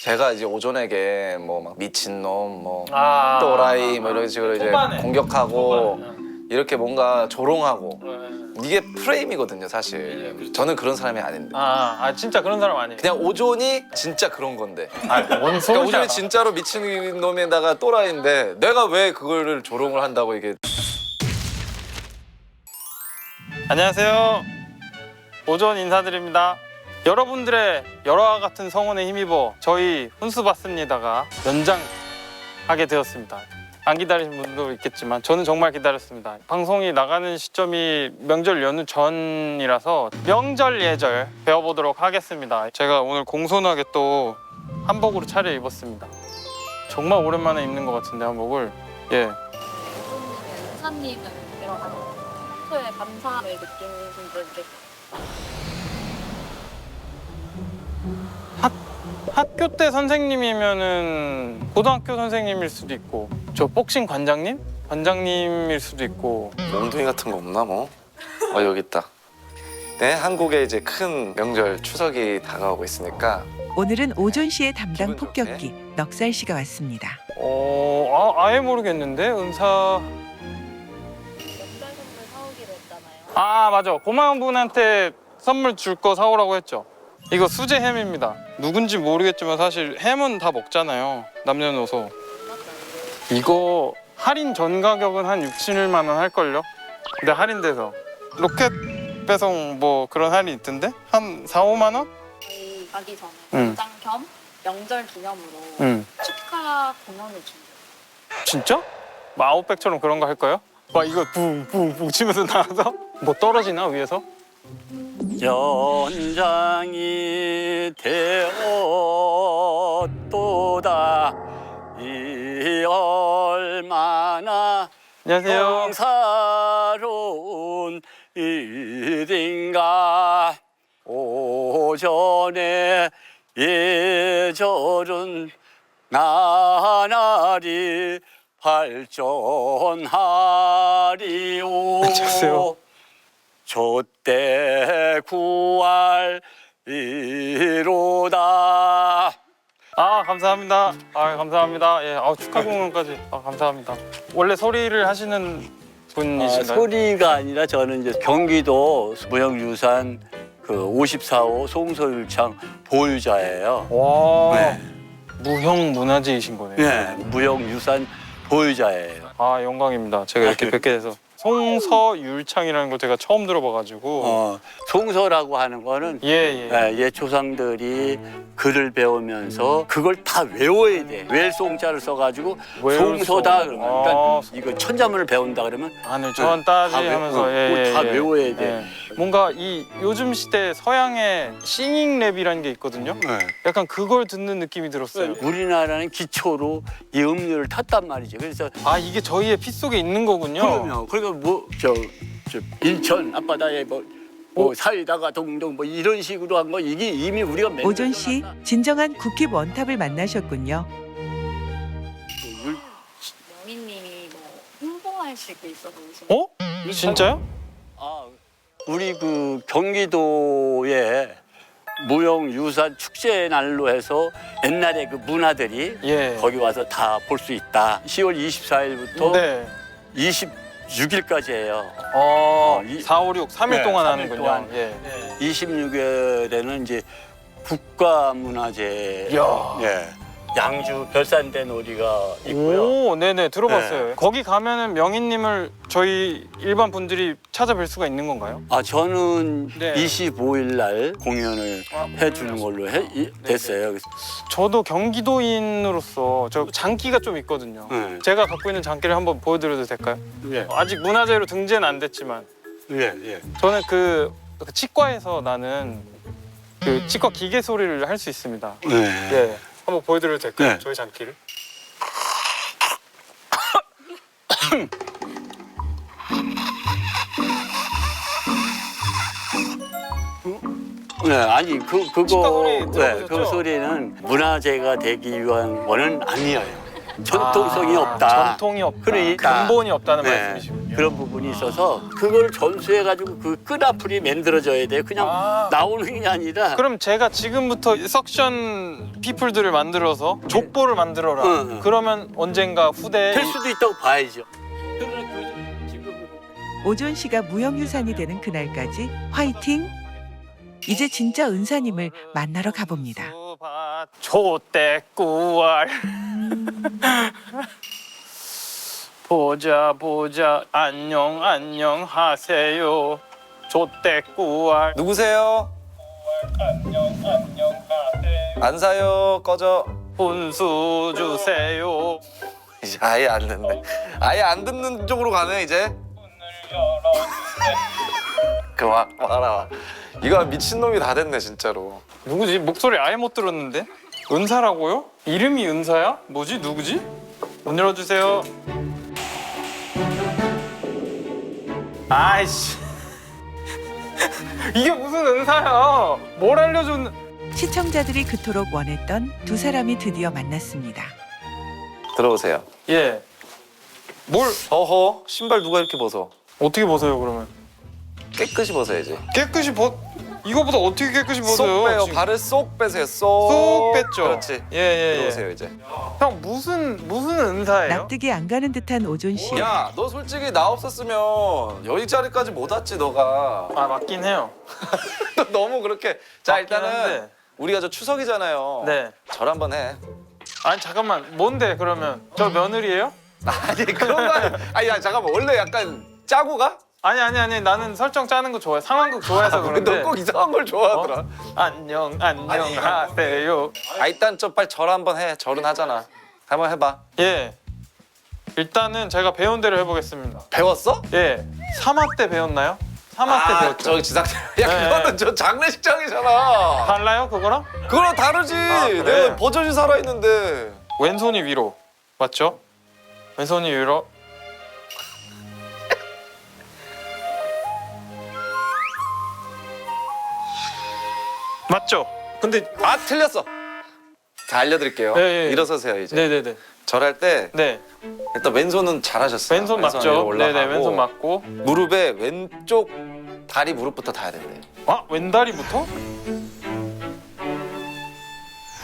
제가 이제 오존에게 뭐 막 미친놈, 뭐 아, 또라이 뭐 이런 식으로 이제 초반에. 공격하고 초반에. 이렇게 뭔가 조롱하고 네. 이게 프레임이거든요, 사실. 저는 그런 사람이 아닌데. 진짜 그런 사람 아니에요. 그냥 오존이 진짜 그런 건데. 뭔 그러니까 소리야. 오존이 진짜로 미친 놈에다가 또라이인데 내가 왜 그거를 조롱을 한다고 이게. 안녕하세요. 오존 인사드립니다. 여러분들의 열화와 같은 성원에 힘입어 저희 훈수받습니다가 연장하게 되었습니다. 안 기다리신 분도 있겠지만 저는 정말 기다렸습니다. 방송이 나가는 시점이 명절 연휴 전이라서 명절 예절 배워보도록 하겠습니다. 제가 오늘 공손하게 또 한복으로 차려입었습니다. 정말 오랜만에 입는 것 같은데 한복을. 예. 은사님을 이런 평소에 감사함을 느끼는 분들께 학교 때 선생님이면은 고등학교 선생님일 수도 있고 저 복싱 관장님? 관장님일 수도 있고. 몽둥이 같은 거 없나 뭐? 여기 있다. 네, 한국에 이제 큰 명절 추석이 다가오고 있으니까 오늘은 오존 씨의 담당 기분 좋게. 폭격기 넉살 씨가 왔습니다. 아예 모르겠는데 은사. 명절 선물 사오기로 했잖아요. 맞아. 고마운 분한테 선물 줄 거 사오라고 했죠. 이거 수제 햄입니다. 누군지 모르겠지만 사실 햄은 다 먹잖아요. 남녀노소. 이거 할인 전 가격은 한 6, 7만 원 할걸요? 근데 할인돼서 로켓 배송 뭐 그런 할인 있던데? 한 4, 5만 원? 저희 가기 전에 응. 연장 겸 명절 기념으로 응. 축하 공연을 준비해요. 진짜? 뭐 아웃백처럼 그런 거 할까요? 막 이거 붕붕붕 치면서 나와서 뭐 떨어지나 위에서? 연장이 되었도다 이 얼마나 안녕하세요. 영사로운 일인가 오전에 예절은 나날이 발전하리오. 안녕하세요. 저때 구할 이로다. 감사합니다. 감사합니다. 예, 축하 공연까지. 감사합니다. 원래 소리를 하시는 분이신가요? 소리가 아니라 저는 이제 경기도 무형유산 그 54호 송서율창 보유자예요. 와, 네. 무형 문화재이신 거네요. 네, 무형유산 보유자예요. 영광입니다. 제가 이렇게 네. 뵙게 돼서. 송서율창이라는 걸 제가 처음 들어봐가지고. 송서라고 하는 거는 예. 옛 조상들이 글을 배우면서 그걸 다 외워야 돼. 외송자를 써가지고 외울 송서다. 송. 그러니까 이거 천자문을 배운다 그러면 하늘 천 따지 다 외- 하면서 그걸 다 외워야 돼. 예. 뭔가 이 요즘 시대 서양의 싱잉 랩이라는 게 있거든요. 약간 그걸 듣는 느낌이 들었어요. 우리나라는 기초로 이 음료를 탔단 말이죠. 그래서 이게 저희의 피 속에 있는 거군요. 그러면 그러니까 저 인천 앞바다에 뭐 사이다가 동동 뭐 이런 식으로 한 거 이게 이미 우리가 몇 오존 년 씨 전에 진정한 국힙 원탑을 만나셨군요. 명희님이 뭐 홍보하실 게 있어서 오신 진짜요? 우리 그 경기도에 무형유산 축제 날로 해서 옛날에 그 문화들이 예. 거기 와서 다 볼 수 있다. 10월 24일부터 네. 26일까지예요. 4, 5, 6, 3일 네, 동안 3일 하는군요. 동안. 예. 26일에는 이제 국가문화재. 이야. 예. 양주 별산대 놀이가 있고요. 네네 들어봤어요. 네. 거기 가면은 명희님을 저희 일반 분들이 찾아뵐 수가 있는 건가요? 저는 네. 25일 날 공연을 해주는 걸로 됐어요. 그래서 저도 경기도인으로서 저 장기가 좀 있거든요. 네. 제가 갖고 있는 장기를 한번 보여드려도 될까요? 예, 아직 문화재로 등재는 안 됐지만 예. 저는 그 치과에서 나는 그 치과 기계 소리를 할 수 있습니다. 네. 예, 한번 보여드려도 될까요? 네. 저희 장기를. 네, 아니 그거 치과 소리 들어보셨죠? 그 소리는 문화재가 되기 위한 거는 아니에요. 전통성이 없다. 전통이 없다. 그러니까. 근본이 없다는 네. 말씀이시고. 그런 부분이 있어서 그걸 전수해가지고 그 끈앞풀이 만들어져야 돼. 그냥 나오는 게 아니라. 그럼 제가 지금부터 석션 피플들을 만들어서 족보를 만들어라. 응. 그러면 언젠가 후대에 될 수도 있다고 봐야죠. 오존 씨가 무형유산이 되는 그날까지 화이팅! 이제 진짜 은사님을 만나러 가봅니다. 조대꾸알 보자 안녕 하세요. 조대꾸알 누구세요? 안 사요. 꺼져. 분수 주세요. 이제 아예 안 듣네. 아예 안 듣는 쪽으로 가네 이제. 그만 와라. 이거 미친놈이 다 됐네 진짜로. 누구지? 목소리 아예 못 들었는데? 은사라고요? 이름이 은사야? 뭐지? 누구지? 문 열어주세요. 아이씨 이게 무슨 은사야? 뭘 알려줬는? 시청자들이 그토록 원했던 두 사람이 드디어 만났습니다. 들어오세요. 예. 뭘 어허 신발 누가 이렇게 벗어? 어떻게 벗어요 그러면? 깨끗이 벗어야지. 깨끗이 이거보다 어떻게 깨끗이 벗어요? 쏙 빼요. 지금? 발을 쏙 빼세요. 쏙 뺐죠. 그렇지. 예. 들어오세요 이제. 형 무슨 은사예요? 납득이 안 가는 듯한 오존 씨. 야, 너 솔직히 나 없었으면 여기 자리까지 못 왔지 너가. 아 맞긴 해요. 너 너무 그렇게. 자 맞긴 일단은 한데. 우리가 저 추석이잖아요. 네. 절 한번 해. 아니 잠깐만 뭔데 그러면 저 며느리예요? 아니 그런 거 아니야. 아니 야 잠깐만 원래 약간 짜고 가? 아니 나는 설정 짜는 거 좋아해. 상황극 좋아해서 그런데. 너 꼭 이상한 걸 좋아하더라. 안녕 하세요. 아 일단 저 빨리 절 한번 해. 절은 하잖아. 한번 해봐. 예. 일단은 제가 배운 대로 해보겠습니다. 배웠어? 예. 3화 때 배웠나요? 3화 때 배웠죠. 저기 지상대. 야 네. 그거는 저 장례식장이잖아. 달라요 그거랑? 그거랑 다르지. 그래? 내가 버전이 살아 있는데. 왼손이 위로 맞죠? 왼손이 위로. 맞죠? 근데 아 틀렸어. 자 알려드릴게요. 예. 일어서세요 이제. 네네네. 절할 때 네. 일단 왼손은 잘하셨어요. 왼손 위로 맞죠? 올라가고 네네 왼손 맞고. 무릎에 왼쪽 다리 무릎부터 닿아야 된대요. 아 왼다리부터?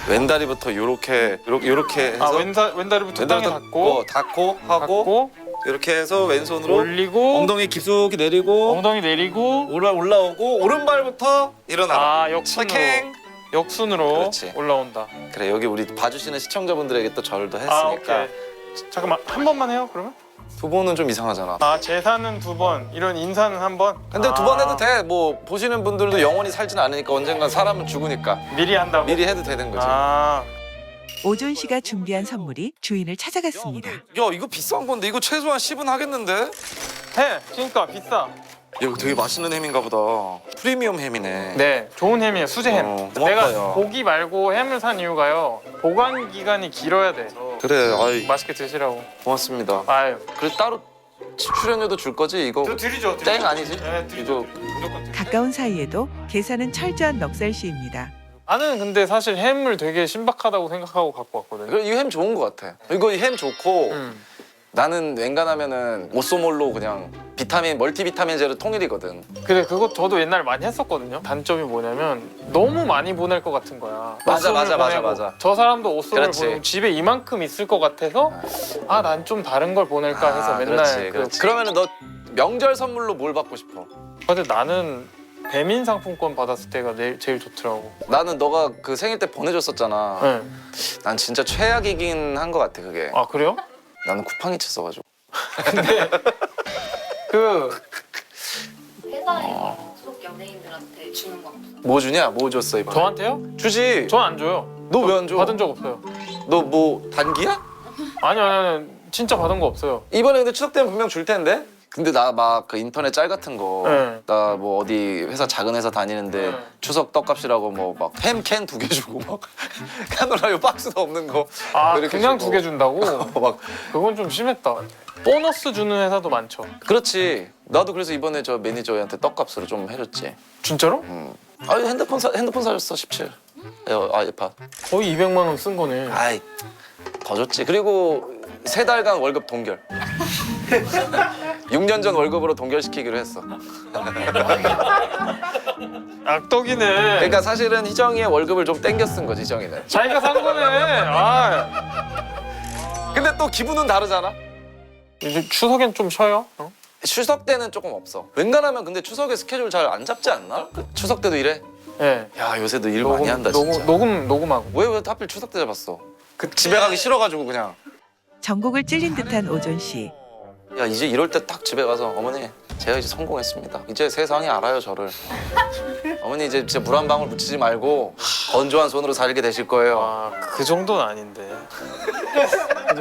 왼다리부터 요렇게 해서 아 왼다리부터 땅에 닿고 닿고 하고 이렇게 해서 왼손으로 올리고 엉덩이 깊숙이 내리고 엉덩이 내리고 올라오고 오른발부터 일어나라. 아 역순으로 체킹. 역순으로 그렇지. 올라온다. 그래 여기 우리 봐주시는 시청자분들에게 또 절도 아 했으니까 오케이. 잠깐만 한 번만 해요 그러면? 두 번은 좀 이상하잖아. 아 제사는 2번 이런 인사는 1번. 근데 두 번 해도 돼. 뭐 보시는 분들도 영원히 살진 않으니까 언젠간 사람은 죽으니까 미리 한다고? 미리 해도 되는 거지. 아 오존 씨가 준비한 선물이 주인을 찾아갔습니다. 야 이거 비싼 건데 이거 최소한 10은 하겠는데? 야 해. 그러니까 비싸. 이거 되게 맛있는 햄인가 보다. 프리미엄 햄이네. 네 좋은 햄이에요 수제햄. 고맙다, 내가 야. 고기 말고 햄을 산 이유가요 보관 기간이 길어야 돼. 그래 아이 맛있게 드시라고. 고맙습니다. 아유 그래 따로 출연료도 줄 거지 이거? 드리죠. 땡 아니지? 네 드리죠. 이거 무조건 드리죠. 가까운 사이에도 계산은 철저한 넉살 씨입니다. 나는 근데 사실 햄을 되게 신박하다고 생각하고 갖고 왔거든요. 그래, 이 햄 좋은 거 같아. 이거 이 햄 좋고 나는 웬간하면은 오쏘몰로 그냥 비타민 멀티비타민제로 통일이거든. 근데 그거 저도 옛날에 많이 했었거든요. 단점이 뭐냐면 너무 많이 보낼 것 같은 거야. 맞아, 옷소를 맞아, 맞아, 보내고 맞아. 저 사람도 옷소를 그렇지. 보내고 집에 이만큼 있을 것 같아서 아 난 좀 다른 걸 보낼까 해서 맨날 그렇지, 그렇지. 그러면은 너 명절 선물로 뭘 받고 싶어? 근데 나는 배민 상품권 받았을 때가 제일 좋더라고. 나는 너가 그 생일 때 보내줬었잖아. 네. 난 진짜 최악이긴 한 것 같아 그게. 아 그래요? 나는 쿠팡이 쳤어가지고. 그 회사에서 소속 연예인들한테 주는 거 없어요? 뭐 주냐? 뭐 줬어 이번에? 저한테요? 주지. 전 안 줘요. 너 왜 안 줘? 받은 적 없어요. 너 뭐 단기야? 아니 진짜 받은 거 없어요. 이번에 근데 추석 때면 분명 줄 텐데. 근데 나 막 그 인터넷 짤 같은 거 네. 나 뭐 어디 회사 작은 회사 다니는데 네. 추석 떡값이라고 뭐 막 햄 캔 2개 주고 막 카놀라유 박스도 없는 거 아 이렇게 그냥 주고. 2개 준다고? 막 그건 좀 심했다. 보너스 주는 회사도 많죠. 그렇지. 나도 그래서 이번에 저 매니저한테 떡값으로 좀 해줬지. 진짜로? 아 핸드폰 사줬어 17. 아이팟. 거의 200만 원 쓴 거네. 아이 더 줬지. 그리고 3달간 월급 동결. 6년 전 월급으로 동결시키기로 했어. 악덕이네. 그러니까 사실은 희정이의 월급을 좀 땡겨 쓴 거지 희정이는. 자기가 산 거네. 아, 근데 또 기분은 다르잖아. 이제 추석엔 좀 쉬어요? 추석 때는 조금 없어. 웬간하면 근데 추석에 스케줄 잘 안 잡지 않나? 추석 때도 이래? 예. 야 요새도 일 많이 한다 진짜. 녹음하고. 왜 하필 추석 때 잡았어? 집에 가기 싫어가지고 그냥. 전곡을 찔린 듯한 오존 씨. 야 이제 이럴 때 딱 집에 가서 어머니 제가 이제 성공했습니다. 이제 세상이 알아요 저를. 어머니 이제 진짜 물 한 방울 묻히지 말고 건조한 손으로 살게 되실 거예요. 아, 그 정도는 아닌데.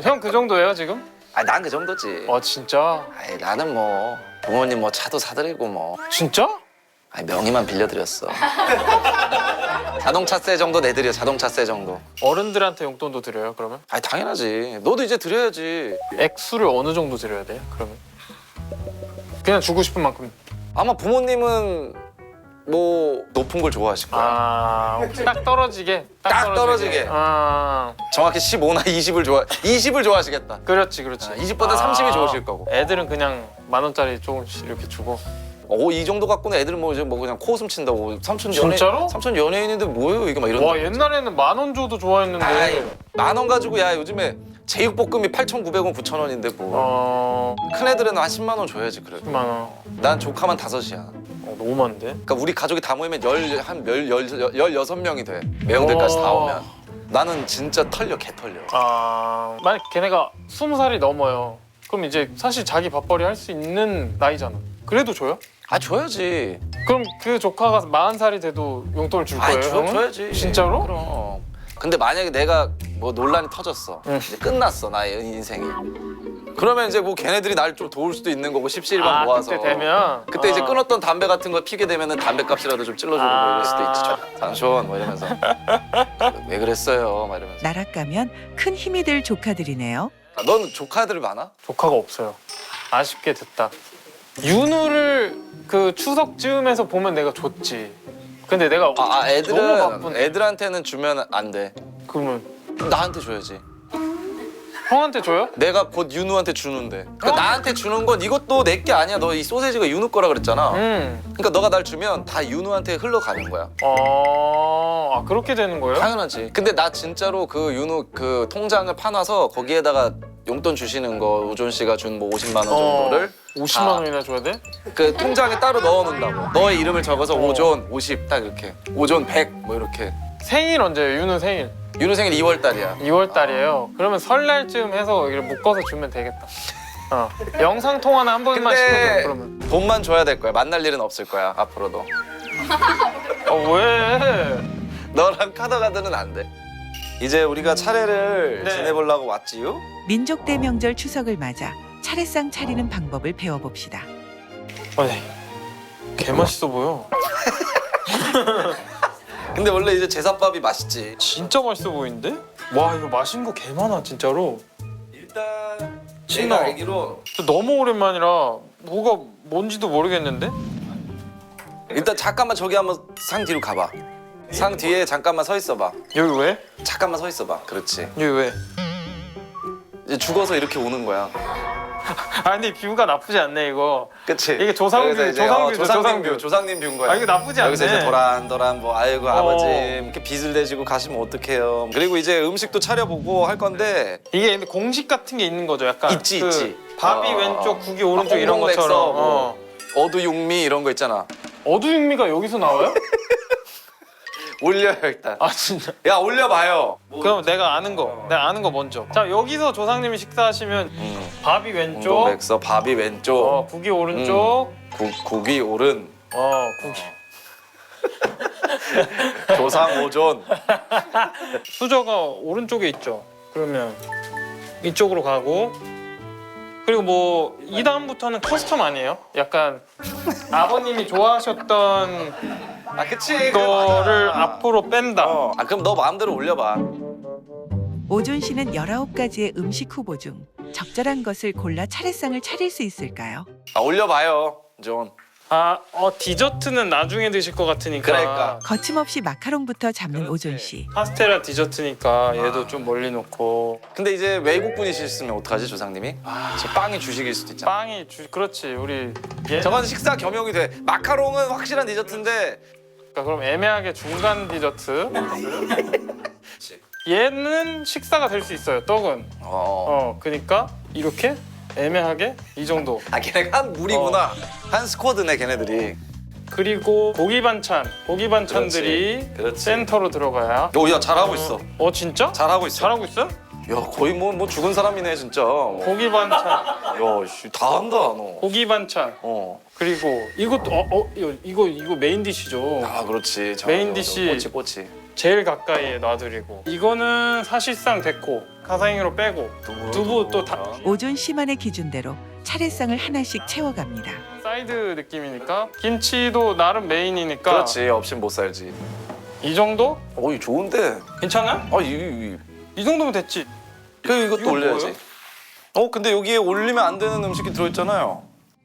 형 그 정도예요 지금? 아니 난 그 정도지. 아 진짜? 아니 나는 뭐 부모님 뭐 차도 사드리고 뭐. 진짜? 아니 명의만 빌려드렸어. 자동차세 정도 내드려. 자동차세 정도. 어른들한테 용돈도 드려요 그러면? 아니 당연하지. 너도 이제 드려야지. 액수를 어느 정도 드려야 돼요 그러면? 그냥 주고 싶은 만큼. 아마 부모님은 뭐 높은 걸 좋아하실 거야. 아, 딱 떨어지게. 딱 떨어지게. 아, 정확히 15나 20을 좋아하시겠다. 그렇지. 20보다 30이 좋으실 거고. 애들은 그냥 10,000원짜리 조금씩 이렇게 주고. 이 정도 갖고는 애들은 뭐 이제 뭐 그냥 코웃음 친다고. 삼촌 연예인. 진짜로? 삼촌 연예인인데 뭐예요 이게 막 이런. 와, 옛날에는 10,000원 줘도 좋아했는데. 아이, 10,000원 가지고 야 요즘에 제육볶음이 8,900원 9,000원인데 뭐. 큰 애들은 한 10만 원 줘야지 그래. 10만 원. 난 조카만 5이야. 너무 많은데? 그러니까 우리 가족이 다 모이면 16명이 돼. 매형들까지 다 오면. 나는 진짜 털려 개 털려. 아, 만약 걔네가 20살이 넘어요. 그럼 이제 사실 자기 밥벌이 할 수 있는 나이잖아. 그래도 줘요? 아 줘야지. 그럼 그 조카가 40살이 돼도 용돈을 줄 거예요? 형은? 줘야지. 진짜로? 그럼. 근데 만약에 내가 뭐 논란이 터졌어. 응. 이제 끝났어 나의 인생이. 그러면 이제 뭐 걔네들이 날 좀 도울 수도 있는 거고 십시일반 모아서. 그때 되면? 그때 이제 끊었던 담배 같은 거 피게 되면은 담배값이라도 좀 찔러주고 뭐 이럴 수도 있지. 삼촌 뭐 이러면서 왜 그랬어요? 막 이러면서. 나락 가면 큰 힘이 될 조카들이네요. 넌 조카들 많아? 조카가 없어요. 아쉽게 됐다. 윤우를 그 추석 즈음에서 보면 내가 줬지. 근데 내가 너무 바쁜데. 애들한테는 주면 안 돼. 그러면 나한테 줘야지. 형한테 줘요? 내가 곧 윤우한테 주는데. 그러니까 나한테 주는 건 이것도 내 게 아니야. 너 이 소세지가 윤우 거라 그랬잖아. 그러니까 너가 날 주면 다 윤우한테 흘러가는 거야. 아, 그렇게 되는 거예요? 당연하지. 근데 나 진짜로 그 윤우 그 통장을 파놔서 거기에다가 용돈 주시는 거 우존 씨가 준 뭐 50만 원 정도를 50만 원이나 줘야 돼? 그 통장에 따로 넣어놓는다고. 너의 이름을 적어서 오존 50 딱 이렇게. 오존 100 뭐 이렇게. 생일 언제예요? 윤우 생일. 윤우 생일 2월 달이야. 2월 달이에요. 그러면 설날쯤 해서 이렇게 묶어서 주면 되겠다. 영상 통화는 한 번만 시켜줘. 그러면. 돈만 줘야 될 거야. 만날 일은 없을 거야 앞으로도. 왜? 너랑 카더가드는 안 돼. 이제 우리가 차례를 네. 지내보려고 왔지요? 민족 대명절 추석을 맞아 차례상 차리는 방법을 배워봅시다. 아니, 개 맛있어 보여. 근데 원래 이제 제사밥이 맛있지. 진짜 맛있어 보이는데? 와, 이거 맛있는 거 개 많아 진짜로. 일단 신나. 내가 알기로 너무 오랜만이라 뭐가 뭔지도 모르겠는데? 일단 잠깐만 저기 한번 상 뒤로 가봐. 상 뒤에 잠깐만 서 있어봐. 여기 왜? 잠깐만 서 있어봐. 그렇지. 여기 왜? 이제 죽어서 이렇게 오는 거야. 아, 근데 뷰가 나쁘지 않네 이거. 그치? 이게 조상뷰, 여기서 이제 조상뷰죠, 조상뷰. 조상님 뷰인 거야. 아, 이거 나쁘지 않네. 여기서 이제 도란도란 뭐 아이고 아버지 이렇게 빚을 내시고 가시면 어떡해요. 그리고 이제 음식도 차려보고 할 건데 이게 근데 공식 같은 게 있는 거죠, 약간. 있지, 그 있지. 밥이 왼쪽, 국이 오른쪽 이런 홍록렉서, 것처럼. 뭐 어두육미 이런 거 있잖아. 어두육미가 여기서 나와요? 올려요 일단. 아, 진짜. 야 올려봐요. 그럼 내가 아는 거 먼저. 자, 여기서 조상님이 식사하시면 밥이 왼쪽, 홍록렉서 밥이 왼쪽, 국이 오른쪽, 국이 오른, 국이. 조상 오존. 수저가 오른쪽에 있죠. 그러면 이쪽으로 가고, 그리고 뭐 이 다음부터는 커스텀 아니에요? 약간 아버님이 좋아하셨던 아 그치. 거를 앞으로 뺀다. 아 그럼 너 마음대로 올려봐. 오존 씨는 19가지의 음식 후보 중 적절한 것을 골라 차례상을 차릴 수 있을까요? 아 올려봐요 존. 디저트는 나중에 드실 것 같으니까. 그러니까. 거침없이 마카롱부터 잡는 오존 씨. 파스텔라 디저트니까 얘도 좀 멀리 놓고. 근데 이제 외국 분이셨으면 어떡하지 조상님이? 지금 빵이 주식일 수도 있잖아. 빵이 그렇지 우리 얘. 저건 식사 겸용이 돼. 마카롱은 확실한 디저트인데 그럼 애매하게 중간 디저트. 얘는 식사가 될 수 있어요. 떡은. 그러니까 이렇게 애매하게 이 정도. 걔네가 한 무리구나. 한 스쿼드네 걔네들이. 그리고 고기 반찬들이 그렇지. 센터로 들어가야. 야 잘하고 있어. 진짜? 잘하고 있어. 잘하고 있어? 야 거의 뭐 죽은 사람이네 진짜. 고기 반찬. 야씨 다 한다 너. 고기 반찬. 그리고 이것도 이거 메인 디시죠. 그렇지. 메인 디시. 꼬치. 제일 가까이에 놔드리고. 이거는 사실상 데코. 가사잉으로 빼고. 두부 또 다. 오존 씨만의 기준대로 차례상을 하나씩 채워갑니다. 사이드 느낌이니까. 김치도 나름 메인이니까. 그렇지. 없이는 못 살지. 이 정도? 어이 좋은데. 괜찮아? 이 정도면 됐지. 이것도 이거 올려야지. 근데 여기에 올리면 안 되는 음식이 들어있잖아요.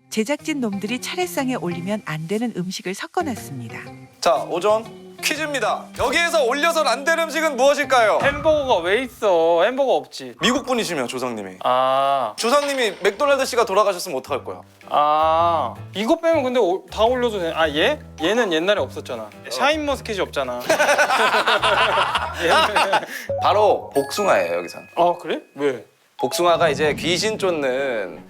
제작진 놈들이 차례상에 올리면 안 되는 음식을 섞어놨습니다. 자 오전 퀴즈입니다. 여기에서 올려선 안 되는 음식은 무엇일까요? 햄버거가 왜 있어? 햄버거 없지. 미국 분이시면 조상님이. 아 조상님이 맥도날드 씨가 돌아가셨으면 어떡할 거야? 이거 빼면 근데 다 올려도 돼. 얘? 얘는 옛날에 없었잖아. 샤인머스켓이 없잖아. 얘는... 바로 복숭아예요 여기선. 그래? 왜? 복숭아가 이제 귀신 쫓는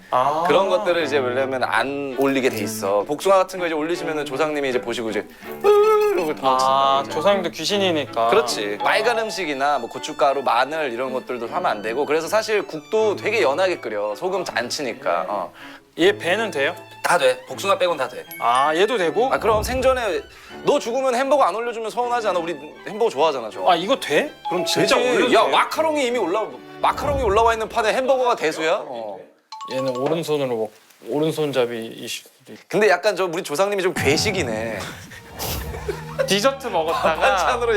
그런 것들을 이제 왜냐면 안 올리게 돼 있어. 복숭아 같은 거 이제 올리시면은 조상님이 이제 보시고 이제 이러고 도망친다. 조상님도 귀신이니까. 그렇지. 빨간 음식이나 뭐 고춧가루, 마늘 이런 것들도 하면 안 되고. 그래서 사실 국도 되게 연하게 끓여. 소금 안 치니까. 얘 배는 돼요? 다 돼. 복숭아 빼곤 다 돼. 얘도 되고? 그럼 생전에 너 죽으면 햄버거 안 올려주면 서운하지 않아? 우리 햄버거 좋아하잖아, 저. 이거 돼? 그럼 진짜 되지. 올려도 야, 돼요? 마카롱이 올라와 있는 판에 햄버거가 대수야? 얘는 오른손으로 오른손잡이 이슈. 근데 약간 우리 조상님이 좀 괴식이네. 디저트 먹었다가 반찬으로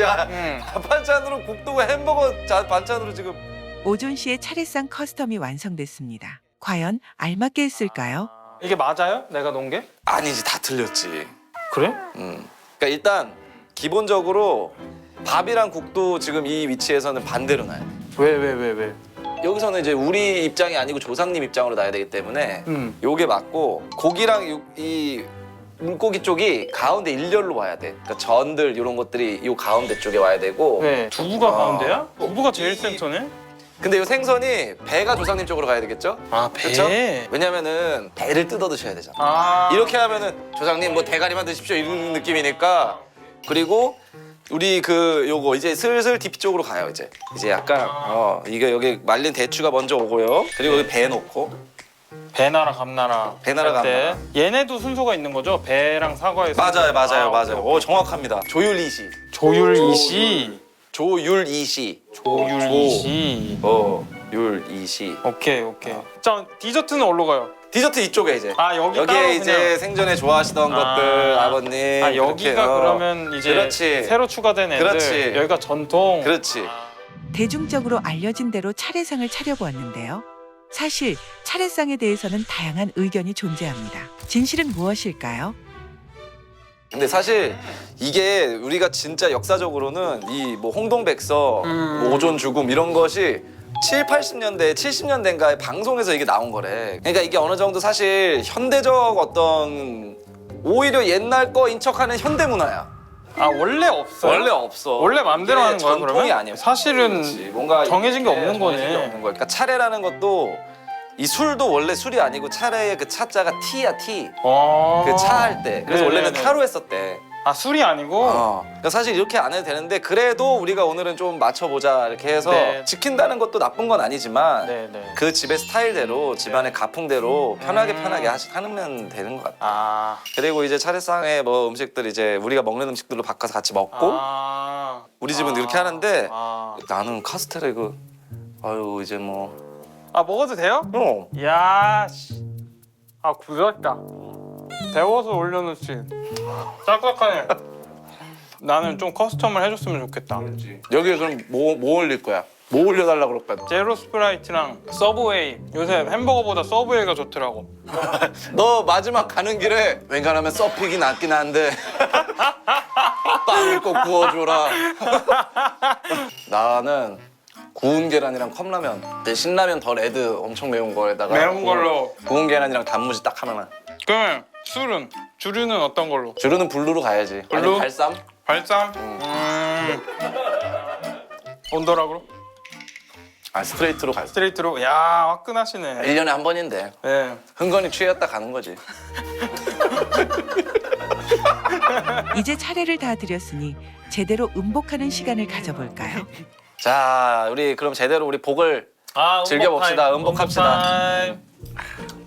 반찬으로 국도가 햄버거 반찬으로 지금. 오존 씨의 차례상 커스텀이 완성됐습니다. 과연 알맞게 했을까요? 이게 맞아요? 내가 놓은 게? 아니지, 다 틀렸지. 그래? 그러니까 일단 기본적으로 밥이랑 국도 지금 이 위치에서는 반대로 놔야 돼. 왜? 여기서는 이제 우리 입장이 아니고 조상님 입장으로 놔야 되기 때문에 요게 맞고 고기랑 이 물고기 쪽이 가운데 일렬로 와야 돼. 그러니까 전들 이런 것들이 요 가운데 쪽에 와야 되고. 왜? 두부가 가운데야? 두부가 제일 센터네? 근데 이 생선이 배가 조상님 쪽으로 가야 되겠죠? 배? 그쵸? 왜냐면은 배를 뜯어 드셔야 되잖아. 이렇게 하면은 조상님 뭐 대가리만 드십시오 이런 느낌이니까. 그리고 우리 요거 이제 슬슬 DP 쪽으로 가요. 이제 약간 이게 여기 말린 대추가 먼저 오고요. 그리고 여기 배 놓고. 배나라 감나라. 배나라 할 때. 감나라. 얘네도 순서가 있는 거죠? 배랑 사과의 맞아요. 정확합니다. 조율이시. 조율이시. 조율이시. 율이시. 오케이. 자, 디저트는 어디로 가요? 디저트 이쪽에 이제. 여기에 여기에 이제 생전에 좋아하시던 것들 아버님. 여기가 그러면 이제 그렇지. 새로 추가된 애들. 그렇지. 여기가 전통. 그렇지. 대중적으로 알려진 대로 차례상을 차려보았는데요. 사실 차례상에 대해서는 다양한 의견이 존재합니다. 진실은 무엇일까요? 근데 사실 이게 우리가 진짜 역사적으로는 이 뭐 홍동백서, 뭐 오존 죽음 이런 것이 7, 80년대, 70년대인가에 방송에서 이게 나온 거래. 그러니까 이게 어느 정도 사실 현대적 어떤 오히려 옛날 거인 척하는 현대 문화야. 원래 없어요? 원래 없어. 원래 맘대로 이게 하는 거야 전통이 그러면? 아니야. 사실은 그렇지. 뭔가 정해진 게 이게 없는 정해진 게 거네. 없는 거야. 그러니까 차례라는 것도 이 술도 원래 술이 아니고 차례의 그 차자가 티야 티. 그 차 할 때. 그래서 원래는 네네네. 타로 했었대. 술이 아니고? 그러니까 사실 이렇게 안 해도 되는데 그래도 우리가 오늘은 좀 맞춰보자 이렇게 해서 네. 지킨다는 것도 나쁜 건 아니지만 네네. 그 집의 스타일대로 집안의 가풍대로 편하게 하면 되는 것 같아. 그리고 이제 차례상에 뭐 음식들 이제 우리가 먹는 음식들로 바꿔서 같이 먹고 우리 집은 이렇게 하는데 나는 카스테라 이거 이제 뭐 먹어도 돼요? 야, 씨. 굳었다. 데워서 올려놓지. 짝짝하네. 나는 좀 커스텀을 해줬으면 좋겠다. 여기 그럼 뭐 올릴 거야? 뭐 올려달라고 그럴까? 제로 스프라이트랑 서브웨이. 요새 햄버거보다 서브웨이가 좋더라고. 너 마지막 가는 길에 웬간하면 서픽이 낫긴 한데 빵을 꼭 구워줘라. 나는 구운 계란이랑 컵라면. 근데 신라면 더 레드 엄청 매운 거에다가 매운 걸로. 구운 계란이랑 단무지 딱 하나만. 그러면 술은? 주류는 어떤 걸로? 주류는 블루로 가야지. 블루? 아니면 발삼? 발삼? 온더락으로? 아 스트레이트로 가야지. 스트레이트로? 야 화끈하시네. 1년에 한 번인데 네. 흥건히 취했다 가는 거지. 이제 차례를 다 드렸으니 제대로 음복하는 시간을 가져볼까요? 자 우리 그럼 제대로 우리 복을 즐겨봅시다. 음복합시다. 타임.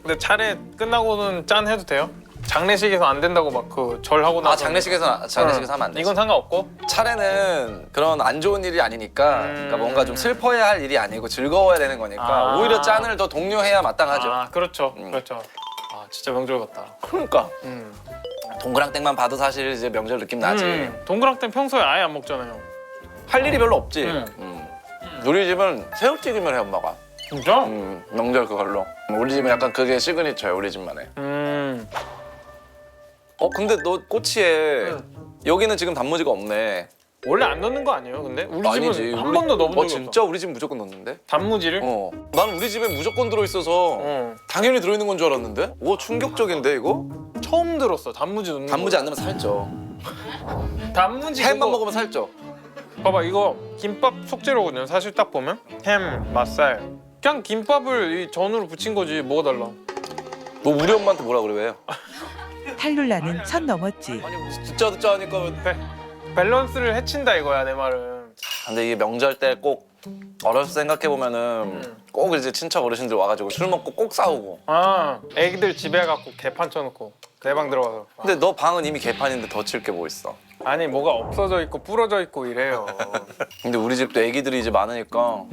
근데 차례 끝나고는 짠 해도 돼요? 장례식에서 안 된다고 막 그 절하고 나서. 장례식에서 하면 안 되지. 이건 상관없고? 차례는 그런 안 좋은 일이 아니니까 그러니까 뭔가 좀 슬퍼해야 할 일이 아니고 즐거워야 되는 거니까 아. 오히려 짠을 더 독려해야 마땅하죠. 아 그렇죠. 그렇죠. 아 진짜 명절 같다. 그러니까 동그랑땡만 봐도 사실 이제 명절 느낌 나지. 동그랑땡 평소에 아예 안 먹잖아요. 할 일이 별로 없지. 음. 우리 집은 새우튀김을 해 엄마가. 진짜? 명절 그걸로. 우리 집은 약간 그게 시그니처야 우리 집만의. 근데 너 꼬치에 여기는 지금 단무지가 없네. 원래 안 넣는 거 아니에요? 근데 우리 아니지. 집은 한 번도 넣어본 적이 진짜 없어. 우리 집은 무조건 넣는데? 단무지를? 난 우리 집에 무조건 들어있어서 당연히 들어있는 건 줄 알았는데? 오 충격적인데 이거? 처음 들었어. 단무지 넣는 단무지 안 넣으면 살쪄. 단무지 햄만 그거- 먹으면 살쪄. 봐봐 이거 김밥 속재료거든요. 사실 딱 보면 햄, 맛살 그냥 김밥을 이 전으로 부친 거지 뭐가 달라. 너 우리 엄마한테 뭐라 그래 왜? 탈룰라는 선 넘었지. 아니 듣자 하니까 왜? 밸런스를 해친다 이거야 내 말은. 근데 이게 명절 때 꼭 어렸을 때 생각해 보면은 꼭 이제 친척 어르신들 와가지고 술 먹고 꼭 싸우고. 아 애기들 집에 가고 개판 쳐놓고 내 방 들어가서. 근데 너 방은 이미 개판인데 더 칠 게 뭐 있어? 아니 뭐가 없어져 있고 부러져 있고 이래요. 근데 우리 집도 애기들이 이제 많으니까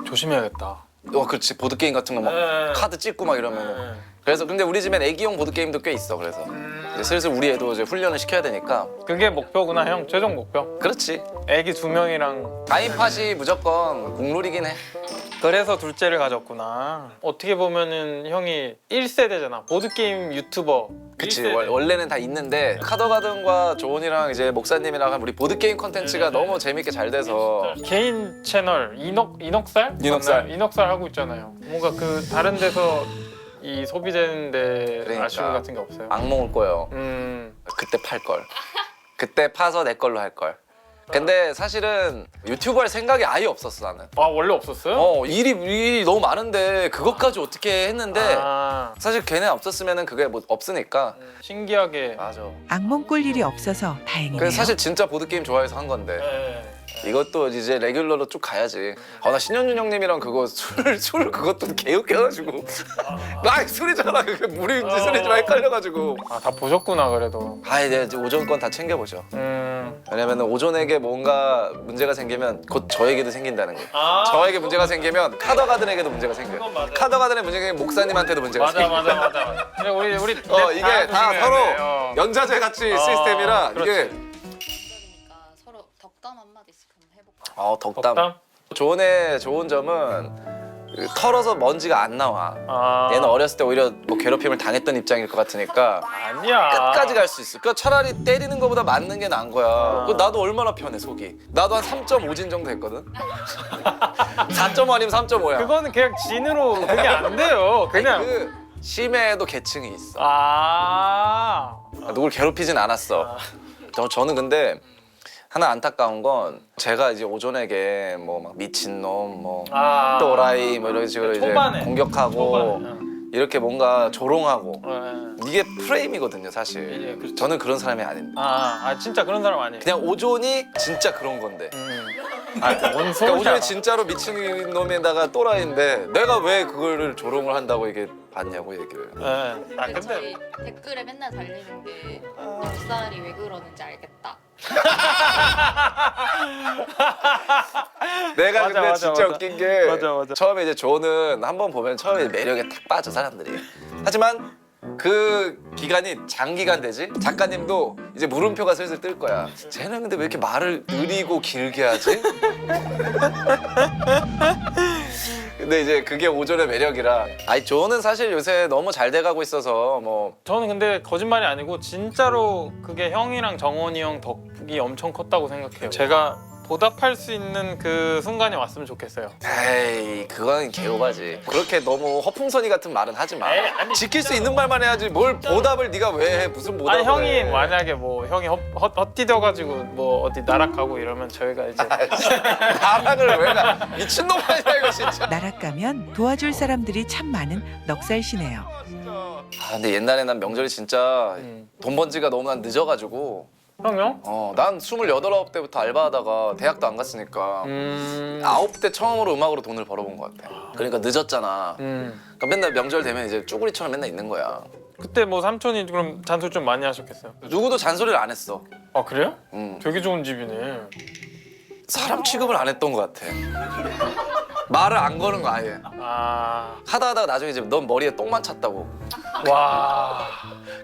조심해야겠다. 그렇지 보드게임 같은 거 막 네. 카드 찍고 막 이러면 그래서 근데 우리 집엔 애기용 보드게임도 꽤 있어. 그래서 이제 슬슬 우리 애도 이제 훈련을 시켜야 되니까. 그게 목표구나 형. 최종 목표. 그렇지. 애기 2명이랑. 아이팟이 무조건 국룰이긴 해. 그래서 둘째를 가졌구나. 어떻게 보면은 형이 1세대잖아. 보드게임 유튜버. 그치 1세대. 원래는 다 있는데 카더가든과 조은이랑 이제 목사님이랑 한 우리 보드게임 컨텐츠가 너무 재밌게 잘 돼서 개인 채널 이넉살? 이넉살. 맞나요? 이넉살 하고 있잖아요. 뭔가 그 다른 데서 이 소비되는데 그러니까. 아쉬움 같은 게 없어요? 악몽을 꿔요. 그때 팔 걸. 그때 파서 내 걸로 할 걸. 근데 사실은 유튜브 할 생각이 아예 없었어 나는. 아 원래 없었어요? 일이 너무 많은데 그것까지 어떻게 했는데 아, 사실 걔네 없었으면은 그게 뭐 없으니까. 신기하게. 맞아. 악몽 꿀 일이 없어서 다행이네요. 그래서 사실 진짜 보드게임 좋아해서 한 건데 네. 이것도 이제 레귤러로 쭉 가야지. 나 신현준 형님이랑 그거 술 그것도 개웃겨가지고 나 술이잖아. 그게 물인지 술인지 막 헷갈려가지고. 아 다 보셨구나 그래도. 이제 오전 건 다 챙겨보죠. 왜냐면 오존에게 뭔가 문제가 생기면 곧 저에게도 생긴다는 거예요. 아, 저에게 문제가 생기면 카더가든에게도 문제가 생겨요. 그건 맞아요. 카더가든의 문제가 생기면 목사님한테도 문제가 맞아 생겨요. 맞아. 근데 우리 이게 다 서로 연자제 같이 시스템이라 그렇지. 이게 그러니까 서로 덕담 한마디씩 한번 해볼까? 덕담. 덕담? 조언의 좋은 점은 그 털어서 먼지가 안 나와. 아, 얘는 어렸을 때 오히려 뭐 괴롭힘을 당했던 입장일 것 같으니까 아니야. 끝까지 갈 수 있어. 그러니까 차라리 때리는 것보다 맞는 게 나은 거야. 나도 얼마나 편해 속이. 나도 한 3.5진 정도 했거든. 4.5 아니면 3.5야. 그거는 그냥 진으로 그게 안 돼요. 그냥. 그 심해에도 계층이 있어. 아. 누굴 괴롭히진 않았어. 저는 근데 하나 안타까운 건 제가 이제 오존에게 뭐 막 미친놈 뭐 아. 또라이 뭐 이런 식으로 이제 초반에. 공격하고 초반에. 이렇게 뭔가 조롱하고 네. 이게 프레임이거든요 사실. 예, 그렇죠. 저는 그런 사람이 아닌데 진짜 그런 사람 아니에요. 그냥 오존이 진짜 그런 건데. 뭔 그러니까 소리야. 오존이 진짜로 미친 놈에다가 또라이인데 내가 왜 그거를 조롱을 한다고 이게 봤냐고 얘기를. 네. 근데 근데 저희 댓글에 맨날 달리는 게 역살이 왜 그러는지 알겠다. 내가 맞아, 근데 맞아, 진짜 맞아. 웃긴 게 맞아. 처음에 이제 조는 한번 보면 처음에 매력에 탁 빠져 사람들이. 하지만 그 기간이 장기간 되지? 작가님도 이제 물음표가 슬슬 뜰 거야. 쟤는 근데 왜 이렇게 말을 느리고 길게 하지? 근데 이제 그게 오존의 매력이라. 아니 존은 사실 요새 너무 잘 돼가고 있어서 뭐 저는 근데 거짓말이 아니고 진짜로 그게 형이랑 정원이 형 덕이 엄청 컸다고 생각해요. 제가 보답할 수 있는 그 순간이 왔으면 좋겠어요. 에이 그건 개오바지. 그렇게 너무 허풍선이 같은 말은 하지 마. 에이, 아니, 지킬 수 있는 말만 해야지. 뭘 보답을 네가 왜 해? 무슨 보답을 아니 형이 해. 만약에 뭐 형이 헛디뎌가지고 뭐 어디 나락가고 이러면 저희가 이제 나락을 왜 가? 미친놈 아니야 이거 진짜. 나락 가면 도와줄 사람들이 참 많은 넉살시네요. 아 근데 옛날에 난 명절이 진짜 돈 번 지가 너무 난 늦어가지고 형요? 난 28, 9때부터 알바하다가 대학도 안 갔으니까 9대 처음으로 음악으로 돈을 벌어본 것 같아. 그러니까 늦었잖아. 그러니까 맨날 명절 되면 이제 쭈구리처럼 맨날 있는 거야. 그때 뭐 삼촌이 그럼 잔소리 좀 많이 하셨겠어요? 누구도 잔소리를 안 했어. 아 그래요? 음. 되게 좋은 집이네. 사람 취급을 안 했던 것 같아. 말을 안 거는 거 아예. 아, 하다가 나중에 이제 넌 머리에 똥만 찼다고. 와.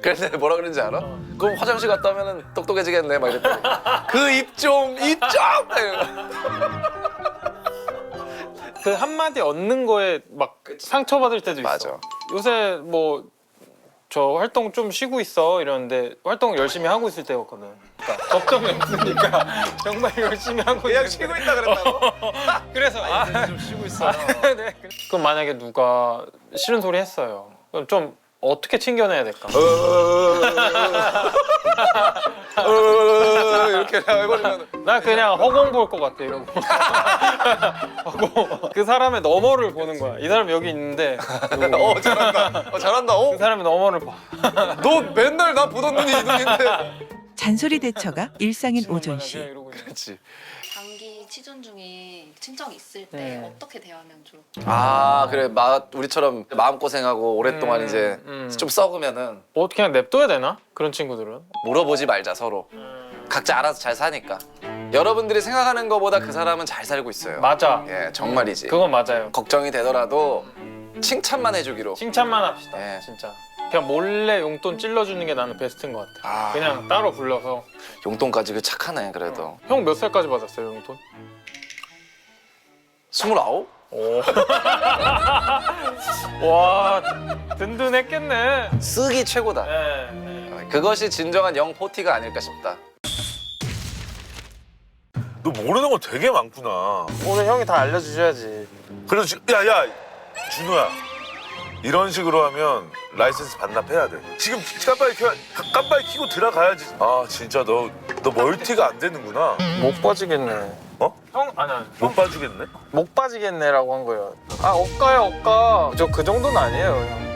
그래서 뭐라 그랬는지 알아? 그럼 화장실 갔다 오면은 똑똑해지겠네 막 이랬더니 그 입 좀! 입 좀! 그 한마디 얻는 거에 막 상처받을 때도 있어. 맞아. 요새 뭐 저 활동 좀 쉬고 있어 이러는데 활동 열심히 하고 있을 때였거든. 그러니까 걱정이 없으니까 정말 열심히 하고 그냥 있는데. 쉬고 있다 그랬다고? 그래서 좀 쉬고 있어. 네. 그럼 만약에 누가 싫은 소리 했어요. 그럼 좀 어떻게 챙겨내야 될까? 이렇게 해버리면 나 그냥 허공 볼 것 같아 이러고. 하고 그 사람의 너머를 보는 거야. 이 사람 여기 있는데 잘한다. 잘한다. 그 사람의 너머를 봐. 너 맨날 나 보던 눈이 이 눈인데. 잔소리 대처가 일상인 오존 씨. 이러고 있는 그렇지. 장기 취준 중에 친정이 있을 때 네. 어떻게 대하면 좋을까? 아 그래 우리처럼 마음고생하고 오랫동안 이제 좀 썩으면은 뭐 그냥 냅둬야 되나? 그런 친구들은. 물어보지 말자 서로. 각자 알아서 잘 사니까. 여러분들이 생각하는 것보다 그 사람은 잘 살고 있어요. 맞아. 예 정말이지. 그건 맞아요. 걱정이 되더라도 칭찬만 해주기로. 칭찬만 합시다. 네. 진짜. 그냥 몰래 용돈 찔러주는 게 나는 베스트인 것 같아. 아. 그냥 따로 불러서. 용돈까지 그 착하네 그래도. 형 몇 살까지 받았어요 용돈? 29? 오. 와 든든했겠네. 쓰기 최고다. 네. 그것이 진정한 영포티가 아닐까 싶다. 너 모르는 거 되게 많구나. 오늘 형이 다 알려주셔야지. 그래서 야야 준호야 이런 식으로 하면 라이센스 반납해야 돼. 지금 깜빡이 켜고 들어가야지. 아 진짜 너 멀티가 안 되는구나. 못 빠지겠네. 어? 형 아니 못 봐주겠네. 못 빠지겠네라고 한 거예요. 아 억가야 억가. 저 그 정도는 아니에요 형.